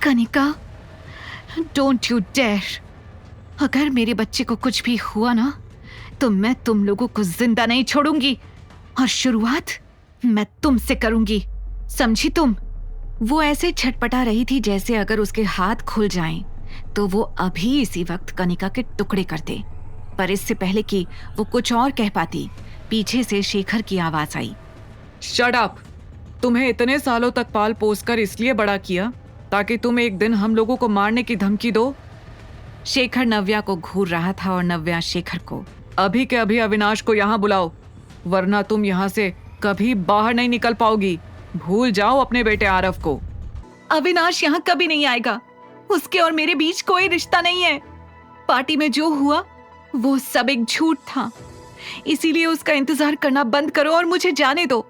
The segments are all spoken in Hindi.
Kanika, don't you dare. अगर मेरे बच्चे को कुछ भी हुआ ना तो मैं तुम लोगों को जिंदा नहीं छोड़ूंगी, और शुरुआत मैं तुमसे करूंगी, समझी तुम? वो ऐसे छटपटा रही थी जैसे अगर उसके हाथ खुल जाएं तो वो अभी इसी वक्त कनिका के टुकड़े कर दे। पर इससे पहले कि वो कुछ और कह पाती, पीछे से शेखर की आवाज आई। Shut up! तुम्हें इतने सालों तक पाल पोस कर इसलिए बड़ा किया ताकि तुम एक दिन हम लोगों को मारने की धमकी दो। शेखर नव्या को घूर रहा था और नव्या शेखर को। अभी के अभी अविनाश को यहाँ बुलाओ, वरना तुम यहाँ से कभी बाहर नहीं निकल पाओगी। भूल जाओ अपने बेटे आरव को। अविनाश यहाँ कभी नहीं आएगा। उसके और मेरे बीच कोई रिश्ता नहीं है। पार्टी में जो हुआ वो सब एक झूठ था, इसीलिए उसका इंतजार करना बंद करो और मुझे जाने दो।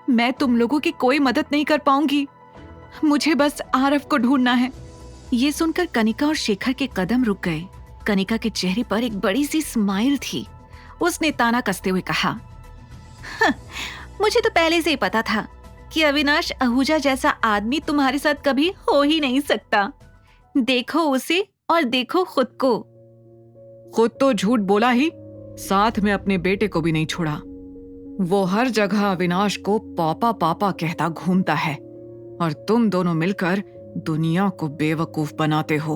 मैं तुम लोगों की कोई मदद नहीं कर पाऊंगी। मुझे बस आरव को ढूंढना है। ये सुनकर कनिका और शेखर के कदम रुक गए। कनिका के चेहरे पर एक बड़ी सी स्माइल थी। उसने ताना कसते हुए कहा, मुझे तो पहले से ही पता था कि अविनाश आहूजा जैसा आदमी तुम्हारे साथ कभी हो ही नहीं सकता। देखो उसे और देखो खुद को। खुद तो झूठ बोला ही, साथ में अपने बेटे को भी नहीं छोड़ा। वो हर जगह अविनाश को पापा पापा कहता घूमता है और तुम दोनों मिलकर दुनिया को बेवकूफ बनाते हो।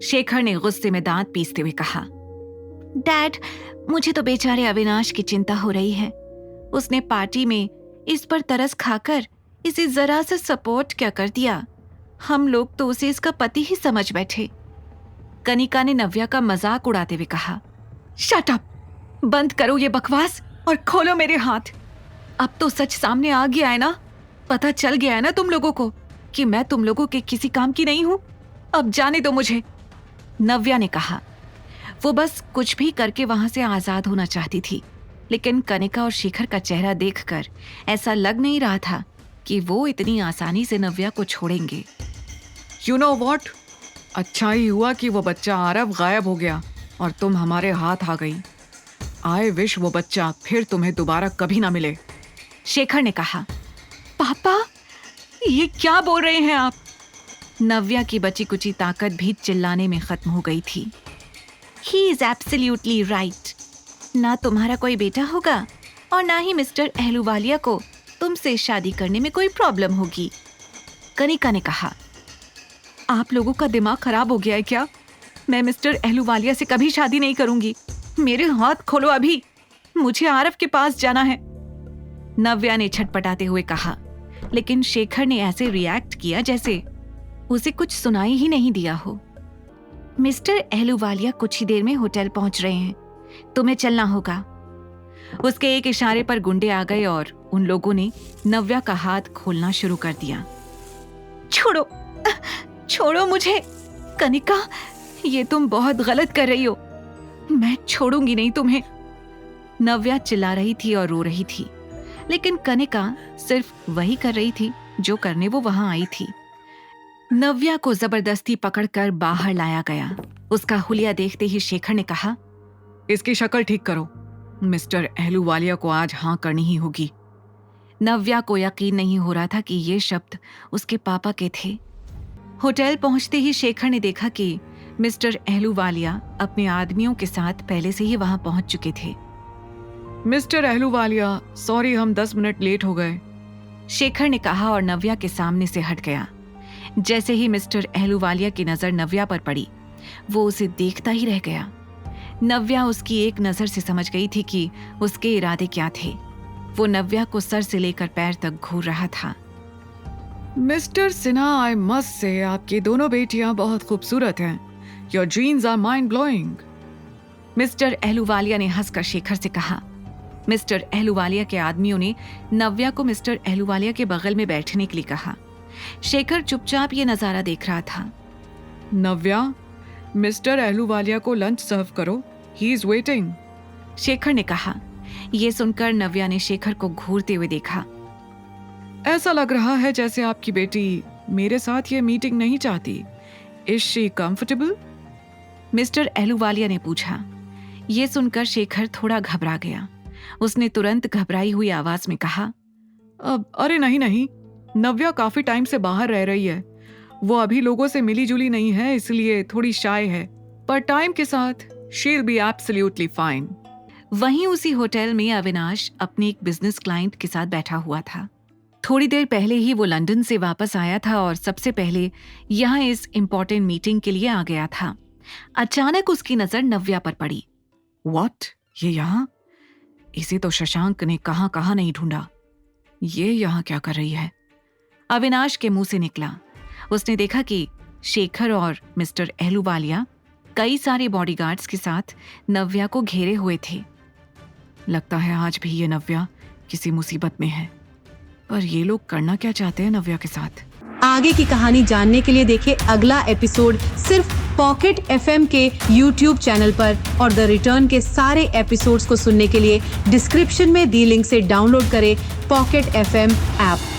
शेखर ने गुस्से में दांत पीसते हुए कहा, डैड, मुझे तो बेचारे अविनाश की चिंता हो रही है। उसने पार्टी में इस पर तरस खाकर इसे जरा सा सपोर्ट क्या कर दिया। हम लोग तो उसे इसका पति ही समझ बैठे। कनिका ने नव्या का मजाक उड़ाते हुए कहा, शट अप! बंद करो ये बकवास और खोलो मेरे हाथ। अब तो सच सामने आ गया है ना? पता चल गया है ना तुम लोगों को कि मैं तुम लोगों के किसी काम की नहीं हूं? अब जाने दो मुझे। नव्या ने कहा। वो बस कुछ भी करके वहां से आजाद होना चाहती थी, लेकिन कनिका और शेखर का चेहरा देखकर ऐसा लग नहीं रहा था कि वो इतनी आसानी से नव्या को छोड़ेंगे। यू नो वॉट, अच्छा ही हुआ कि वो बच्चा आरव गायब हो गया और तुम हमारे हाथ आ गई। आई विश वो बच्चा फिर तुम्हें दोबारा कभी ना मिले। शेखर ने कहा, पापा ये क्या बोल रहे हैं आप? नव्या की बची कुची ताकत भी चिल्लाने में खत्म हो गई थी। He is absolutely right. ना तुम्हारा कोई बेटा होगा और ना ही मिस्टर अहलूवालिया को तुमसे शादी करने में कोई प्रॉब्लम होगी। कनिका ने कहा, आप लोगों का दिमाग खराब हो गया है क्या? मैं मिस्टर अहलूवालिया से कभी शादी नहीं करूंगी। मेरे हाथ खोलो अभी, मुझे आरव के पास जाना है। नव्या ने छटपटाते हुए कहा, लेकिन शेखर ने ऐसे रिएक्ट किया जैसे उसे कुछ सुनाई ही नहीं दिया हो। मिस्टर अहलूवालिया कुछ ही देर में होटल पहुंच रहे हैं, तुम्हें चलना होगा। उसके एक इशारे पर गुंडे आ गए और उन लोगों ने नव्या का हाथ खोलना शुरू कर दिया। छोड़ो, छोड़ो मुझे। कनिका, ये तुम बहुत गलत कर रही हो। मैं छोड़ूंगी नहीं तुम्हें। नव्या चिल्ला रही थी और रो रही थी, लेकिन कनिका सिर्फ वही कर रही थी जो करने वो वहां आई थी। नव्या को जबरदस्ती पकड़कर बाहर लाया गया। उसका हुलिया देखते ही शेखर ने कहा, इसकी शक्ल ठीक करो। मिस्टर अहलूवालिया को आज हाँ करनी ही होगी। नव्या को यकीन नहीं हो रहा था कि ये शब्द उसके पापा के थे। होटल पहुंचते ही शेखर ने देखा कि मिस्टर अहलूवालिया अपने आदमियों के साथ पहले से ही वहां पहुंच चुके थे। मिस्टर अहलूवालिया, सॉरी हम 10 मिनट लेट हो गए, शेखर ने कहा और नव्या के सामने से हट गया। जैसे ही मिस्टर अहलूवालिया की नजर नव्या पर पड़ी, वो उसे देखता ही रह गया। नव्या उसकी एक नजर से समझ गई थी कि उसके इरादे क्या थे। वो नव्या को सर से लेकर पैर तक घूर रहा था। Mister Sinha, I must say आपकी दोनों बेटियां बहुत खूबसूरत हैं। Your genes are mind blowing. Mister Ahluwalia ने हंसकर शेखर से कहा। मिस्टर अहलूवालिया के आदमियों ने नव्या को मिस्टर अहलूवालिया के बगल में बैठने के लिए कहा। शेखर चुपचाप ये नजारा देख रहा था। नव्या, मिस्टर अहलूवालिया को लंच सर्व करो, ही इज वेटिंग, शेखर ने कहा। यह सुनकर नव्या ने शेखर को घूरते हुए देखा। ऐसा लग रहा है जैसे आपकी बेटी मेरे साथ ये मीटिंग नहीं चाहती। Is she comfortable? Mister Ahluwalia ने पूछा। यह सुनकर शेखर थोड़ा घबरा गया। उसने तुरंत घबराई हुई आवाज में कहा, अरे नहीं, नव्या काफी टाइम से बाहर रह रही है वो अभी लोगों से मिली जुली नहीं है, इसलिए थोड़ी शाय है, पर टाइम के साथ शी'll बी एब्सोल्युटली फाइन। वहीं उसी होटल में अविनाश अपने एक बिजनेस क्लाइंट के साथ बैठा हुआ था। थोड़ी देर पहले ही वो लंदन से वापस आया था और सबसे पहले यहाँ इस इम्पोर्टेंट मीटिंग के लिए आ गया था। अचानक उसकी नजर नव्या पर पड़ी। व्हाट? ये यहाँ? इसे तो शशांक ने कहाँ कहाँ नहीं ढूंढा। ये यहाँ क्या कर रही है? अविनाश के मुंह से निकला। उसने देखा कि शेखर और मिस्टर एहलूवालिया कई सारे बॉडीगार्ड्स के साथ नव्या को घेरे हुए थे। लगता है आज भी ये नव्या किसी मुसीबत में है, पर ये लोग करना क्या चाहते हैं नव्या के साथ? आगे की कहानी जानने के लिए देखिए अगला एपिसोड सिर्फ पॉकेट FM के YouTube चैनल पर, और द रिटर्न के सारे एपिसोड्स को सुनने के लिए डिस्क्रिप्शन में दी लिंक से डाउनलोड करें पॉकेट FM ऐप।